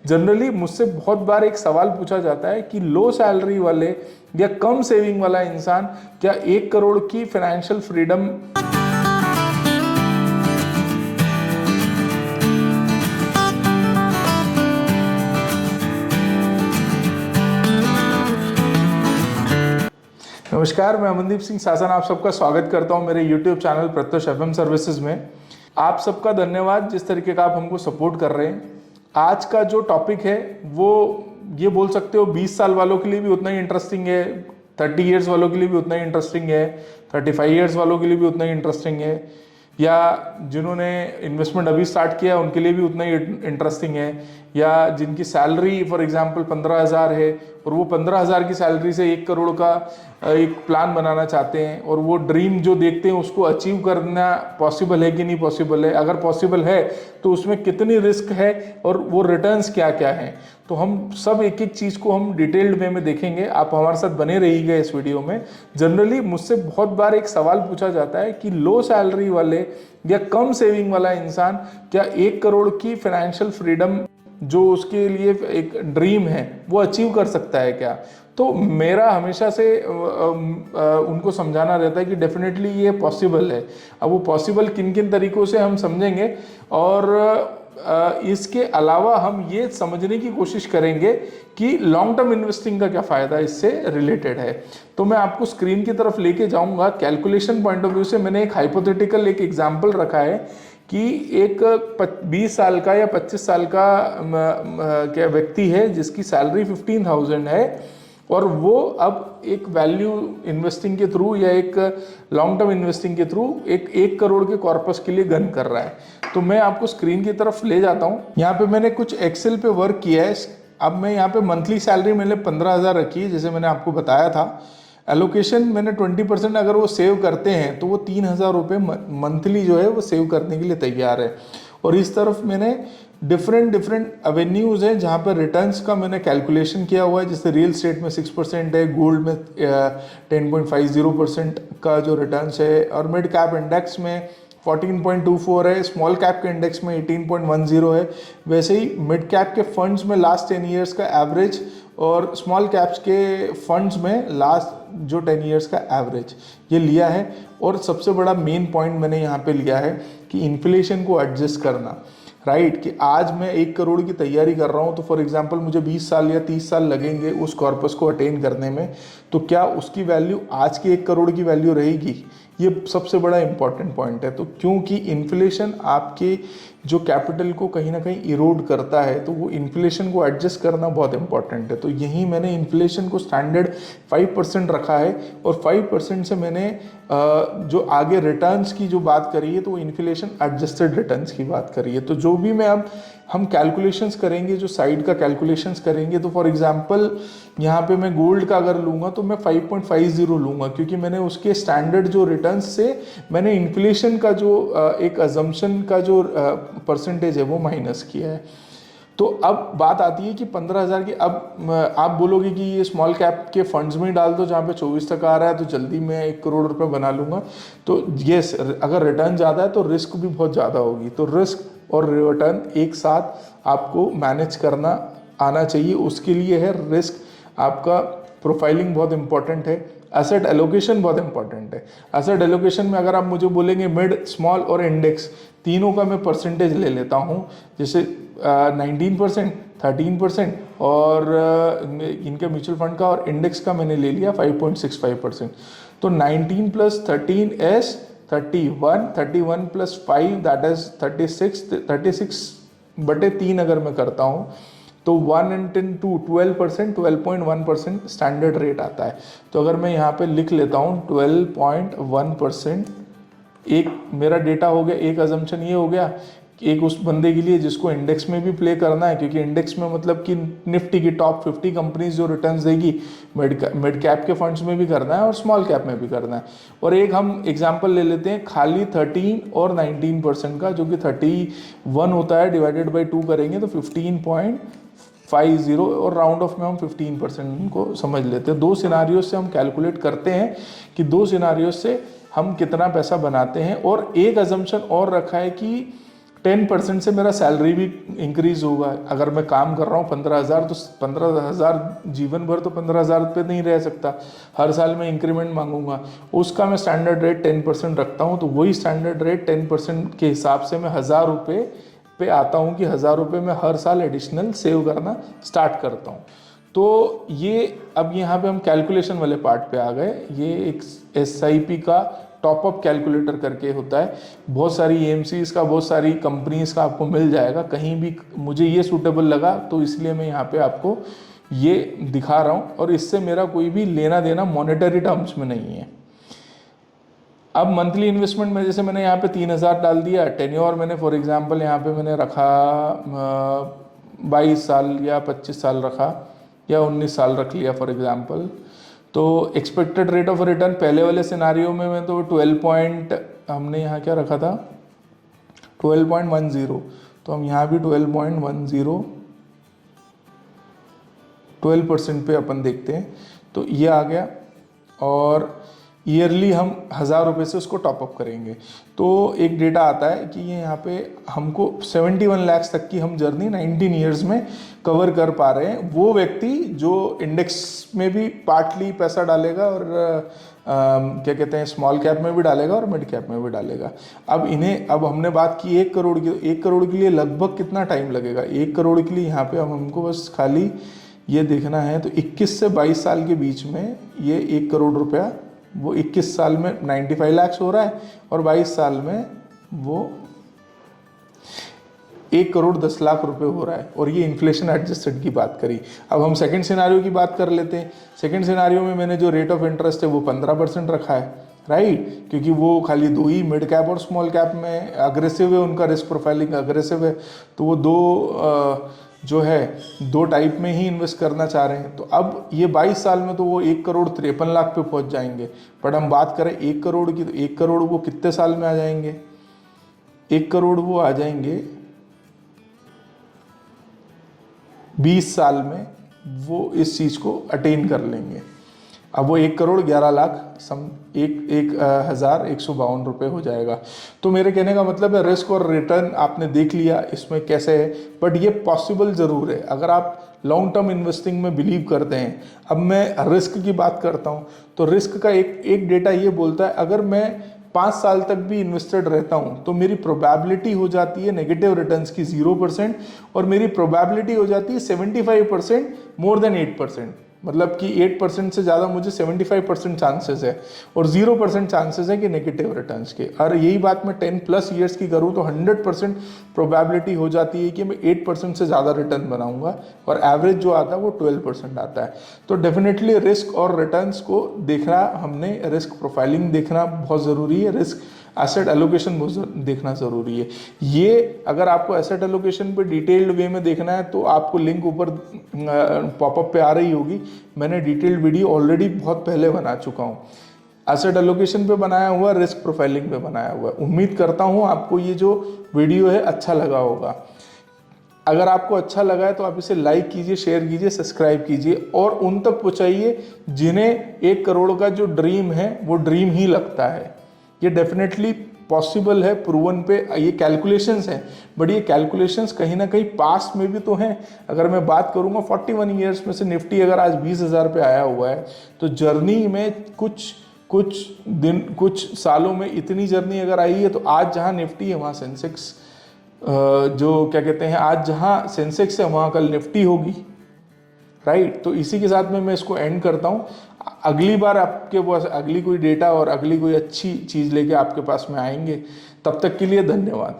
Generally मुझसे बहुत बार एक सवाल पूछा जाता है कि लो सैलरी वाले या कम सेविंग वाला इंसान क्या 1 करोड़ की फाइनेंशियल फ्रीडम। नमस्कार, मैं अमनदीप सिंह सासन आप सबका स्वागत करता हूं मेरे YouTube channel Pratyush FM services में। आप सबका धन्यवाद जिस तरीके का आप हमको सपोर्ट कर रहे हैं। आज का जो टॉपिक है वो ये बोल सकते हो 20 साल वालों के लिए भी उतना ही इंटरेस्टिंग है, 30 ईयर्स वालों के लिए भी उतना ही इंटरेस्टिंग है, 35 ईयर्स वालों के लिए भी उतना ही इंटरेस्टिंग है, या जिन्होंने इन्वेस्टमेंट अभी स्टार्ट किया उनके लिए भी उतना ही इंटरेस्टिंग है, या जिनकी सैलरी फॉर एग्जांपल 15,000 है और वो 15,000 की सैलरी से 1 करोड़ का एक प्लान बनाना चाहते हैं और वो ड्रीम जो देखते हैं उसको अचीव करना पॉसिबल है कि नहीं पॉसिबल है, अगर पॉसिबल है तो उसमें कितनी रिस्क है और वो रिटर्न्स क्या क्या हैं। तो हम सब एक एक चीज़ को हम डिटेल्ड वे में देखेंगे। आप हमारे साथ बने रहिएगा इस वीडियो में। जनरली मुझसे बहुत बार एक सवाल पूछा जाता है कि लो सैलरी वाले या कम सेविंग वाला इंसान क्या 1 करोड़ की फाइनेंशियल फ्रीडम जो उसके लिए एक ड्रीम है वो अचीव कर सकता है क्या। तो मेरा हमेशा से उनको समझाना रहता है कि डेफिनेटली ये पॉसिबल है। अब वो पॉसिबल किन किन तरीकों से हम समझेंगे और इसके अलावा हम ये समझने की कोशिश करेंगे कि लॉन्ग टर्म इन्वेस्टिंग का क्या फ़ायदा इससे रिलेटेड है। तो मैं आपको स्क्रीन की तरफ लेके जाऊंगा। कैलकुलेशन पॉइंट ऑफ व्यू से मैंने एक हाइपोथेटिकल एक एग्जांपल रखा है कि एक 20 साल का या 25 साल का क्या व्यक्ति है जिसकी सैलरी 15,000 है और वो अब एक वैल्यू इन्वेस्टिंग के थ्रू या एक लॉन्ग टर्म इन्वेस्टिंग के थ्रू एक 1 करोड़ के कॉर्पस के लिए गन कर रहा है। तो मैं आपको स्क्रीन की तरफ ले जाता हूँ। यहाँ पे मैंने कुछ एक्सेल पे वर्क किया है। अब मैं यहाँ पे मंथली सैलरी मैंने 15,000 रखी है जैसे मैंने आपको बताया था। एलोकेशन मैंने 20% अगर वो सेव करते हैं तो वो 3,000 रुपये मंथली जो है वो सेव करने के लिए तैयार है। और इस तरफ मैंने डिफरेंट एवेन्यूज़ हैं जहाँ पर रिटर्न्स का मैंने कैलकुलेशन किया हुआ है। जैसे रियल स्टेट में 6% है, गोल्ड में 10.50% का जो रिटर्न्स है, और मिड कैप इंडेक्स में 14.24 है, स्मॉल कैप के इंडेक्स में 18.10 है। वैसे ही मिड कैप के फंड्स में लास्ट 10 ईयर्स का एवरेज और स्मॉल कैप्स के फंड्स में लास्ट जो 10 ईयर्स का एवरेज ये लिया है। और सबसे बड़ा मेन पॉइंट मैंने यहाँ पे लिया है कि इन्फ्लेशन को एडजस्ट करना, राइट। कि आज मैं 1 करोड़ की तैयारी कर रहा हूँ तो फॉर एग्जांपल मुझे 20 साल या 30 साल लगेंगे उस कॉर्पस को अटेन करने में, तो क्या उसकी वैल्यू आज की 1 करोड़ की वैल्यू रहेगी, ये सबसे बड़ा इंपॉर्टेंट पॉइंट है। तो क्योंकि इन्फ्लेशन आपके जो कैपिटल को कहीं ना कहीं इरोड करता है तो वो इन्फ्लेशन को एडजस्ट करना बहुत इंपॉर्टेंट है। तो यही मैंने इन्फ्लेशन को स्टैंडर्ड 5% रखा है और 5% से मैंने जो आगे रिटर्न्स की जो बात करी है तो वो इन्फ्लेशन एडजस्टेड रिटर्न्स की बात करी है। तो जो भी मैं अब हम कैलकुलेशंस करेंगे, जो साइड का कैलकुलेशंस करेंगे, तो फॉर एग्जांपल यहाँ पे मैं गोल्ड का अगर लूँगा तो मैं 5.50 लूँगा क्योंकि मैंने उसके स्टैंडर्ड जो रिटर्न्स से मैंने इन्फ्लेशन का जो एक अजम्पशन का जो परसेंटेज है वो माइनस किया है। तो अब बात आती है कि 15,000 की, अब आप बोलोगे कि ये स्मॉल कैप के फंड्स में ही डाल दो जहाँ पे 24 तक आ रहा है तो जल्दी मैं 1 करोड़ रुपए बना लूँगा। तो यस, अगर रिटर्न ज़्यादा है तो रिस्क भी बहुत ज़्यादा होगी। तो रिस्क और रिटर्न एक साथ आपको मैनेज करना आना चाहिए। उसके लिए है रिस्क, आपका प्रोफाइलिंग बहुत इंपॉर्टेंट है, एसेट एलोकेशन बहुत इंपॉर्टेंट है। एसेट एलोकेशन में अगर आप मुझे बोलेंगे मिड, स्मॉल और इंडेक्स तीनों का मैं परसेंटेज ले लेता हूँ, जैसे 19%, 13% और इनके म्यूचुअल फंड का और इंडेक्स का मैंने ले लिया 5.65%। तो 19 + 13 is 31, 31 + 5 दैट इज 36, 36/3 अगर मैं करता हूँ तो 1 × 2 12%, 12.1% स्टैंडर्ड रेट आता है। तो अगर मैं यहाँ पे लिख लेता हूँ 12.1%, एक मेरा डेटा हो गया। एक अजम्पशन ये हो गया एक उस बंदे के लिए जिसको इंडेक्स में भी प्ले करना है, क्योंकि इंडेक्स में मतलब कि निफ्टी की टॉप 50 कंपनीज जो रिटर्न्स देगी मिड कैप के फंड्स में भी करना है और स्मॉल कैप में भी करना है। और एक हम एग्जांपल ले लेते हैं खाली 13 और 19% का, जो कि 31 होता है, डिवाइडेड बाई 2 करेंगे तो 15.50 और राउंड ऑफ में हम 15% को समझ लेते हैं। 2 सिनारियो से हम कैलकुलेट करते हैं कि 2 सिनारियो से हम कितना पैसा बनाते हैं। और एक अजम्पशन और रखा है कि 10% से मेरा सैलरी भी इंक्रीज होगा। अगर मैं काम कर रहा हूँ 15,000, तो 15,000 जीवन भर तो 15,000 पे नहीं रह सकता, हर साल मैं इंक्रीमेंट मांगूंगा। उसका मैं स्टैंडर्ड रेट 10% रखता हूँ, तो वही स्टैंडर्ड रेट 10% के हिसाब से मैं 1,000 रुपये पे आता हूँ कि 1,000 रुपये मैं हर साल एडिशनल सेव करना स्टार्ट करता हूँ। तो ये अब यहाँ पे हम कैलकुलेशन वाले पार्ट पे आ गए। ये एक SIP का टॉपअप कैलकुलेटर करके होता है, बहुत सारी AMCs का, बहुत सारी कंपनीज का आपको मिल जाएगा। कहीं भी मुझे ये सूटेबल लगा तो इसलिए मैं यहाँ पे आपको ये दिखा रहा हूँ, और इससे मेरा कोई भी लेना देना मॉनेटरी टर्म्स में नहीं है। अब मंथली इन्वेस्टमेंट में जैसे मैंने यहाँ पे 3,000 डाल दिया, टेन्योर मैंने फॉर एग्जांपल यहाँ पे मैंने रखा 22 साल या 25 साल रखा, या 19 साल रख लिया फॉर एग्जांपल। तो एक्सपेक्टेड रेट ऑफ रिटर्न पहले वाले सिनारियो में मैं तो 12 हमने यहाँ क्या रखा था 12.10, तो हम यहाँ भी 12.10 12% पे अपन देखते हैं, तो ये आ गया। और ईयरली हम 1,000 रुपये से उसको टॉपअप करेंगे, तो एक डेटा आता है कि ये यहाँ पे हमको 71 लाख तक की हम जर्नी 19 ईयर्स में कवर कर पा रहे हैं। वो व्यक्ति जो इंडेक्स में भी पार्टली पैसा डालेगा और क्या कहते हैं स्मॉल कैप में भी डालेगा और मिड कैप में भी डालेगा। अब हमने बात की 1 करोड़ की, तो 1 करोड़ के लिए लगभग कितना टाइम लगेगा। 1 करोड़ के लिए यहाँ पे अब हमको बस खाली ये देखना है, तो 21 से 22 साल के बीच में ये 1 करोड़ रुपया, वो 21 साल में 95 लाख हो रहा है, और 22 साल में वो 1 करोड़ 10 लाख रुपए हो रहा है। और ये इन्फ्लेशन एडजस्टेड की बात करी। अब हम सेकंड सिनारियो की बात कर लेते हैं। सेकंड सिनारियो में मैंने जो रेट ऑफ इंटरेस्ट है वो 15% रखा है, राइट, क्योंकि वो खाली दो ही मिड कैप और स्मॉल कैप में अग्रेसिव है, उनका रिस्क प्रोफाइलिंग अग्रेसिव है, तो वो दो टाइप में ही इन्वेस्ट करना चाह रहे हैं। तो अब ये 22 साल में तो वो 1 करोड़ 53 लाख पे पहुंच जाएंगे। बट हम बात करें 1 करोड़ की, तो 1 करोड़ वो कितने साल में आ जाएंगे। 1 करोड़ वो आ जाएंगे 20 साल में, वो इस चीज को अटेन कर लेंगे। अब वो 1 करोड़ 11 लाख 1,152 रुपये हो जाएगा। तो मेरे कहने का मतलब है रिस्क और रिटर्न आपने देख लिया इसमें कैसे है, बट ये पॉसिबल ज़रूर है अगर आप लॉन्ग टर्म इन्वेस्टिंग में बिलीव करते हैं। अब मैं रिस्क की बात करता हूँ, तो रिस्क का एक डेटा ये बोलता है अगर मैं 5 साल तक भी इन्वेस्टेड रहता हूँ तो मेरी प्रोबेबिलिटी हो जाती है नेगेटिव रिटर्न्स की 0%, और मेरी प्रोबेबिलिटी हो जाती है 75% मोर देन 8%। मतलब कि 8% से ज़्यादा मुझे 75% चांसेस है, और 0% चांसेस है कि नेगेटिव रिटर्न्स के। और यही बात मैं 10+ ईयर्स की करूँ तो 100% प्रोबेबिलिटी हो जाती है कि मैं 8% से ज़्यादा रिटर्न बनाऊंगा, और एवरेज जो आता है वो 12% आता है। तो डेफिनेटली रिस्क और रिटर्न्स को देखना, हमने रिस्क प्रोफाइलिंग देखना बहुत ज़रूरी है, रिस्क एसेट एलोकेशन देखना ज़रूरी है। ये अगर आपको एसेट एलोकेशन पे डिटेल्ड वे में देखना है तो आपको लिंक ऊपर पॉपअप पे आ रही होगी। मैंने डिटेल्ड वीडियो ऑलरेडी बहुत पहले बना चुका हूँ, एसेट एलोकेशन पे बनाया हुआ, रिस्क प्रोफाइलिंग पे बनाया हुआ। उम्मीद करता हूँ आपको ये जो वीडियो है अच्छा लगा होगा। अगर आपको अच्छा लगा है तो आप इसे लाइक कीजिए, शेयर कीजिए, सब्सक्राइब कीजिए, और उन तक पहुँचाइए जिन्हें 1 करोड़ का जो ड्रीम है वो ड्रीम ही लगता है। ये डेफिनेटली पॉसिबल है, प्रूवन पे ये कैलकुलेशंस हैं, बट ये कैलकुलेशंस कहीं ना कहीं पास्ट में भी तो हैं। अगर मैं बात करूँगा 41 ईयर्स में से निफ्टी अगर आज 20,000 पे आया हुआ है, तो जर्नी में कुछ सालों में इतनी जर्नी अगर आई है, तो आज जहाँ निफ्टी है वहाँ सेंसेक्स जो क्या कहते हैं, आज जहाँ सेंसेक्स है वहाँ कल निफ्टी होगी, राइट। तो इसी के साथ में मैं इसको एंड करता हूँ। अगली बार आपके पास अगली कोई डेटा और अगली कोई अच्छी चीज़ लेके आपके पास में आएंगे। तब तक के लिए धन्यवाद।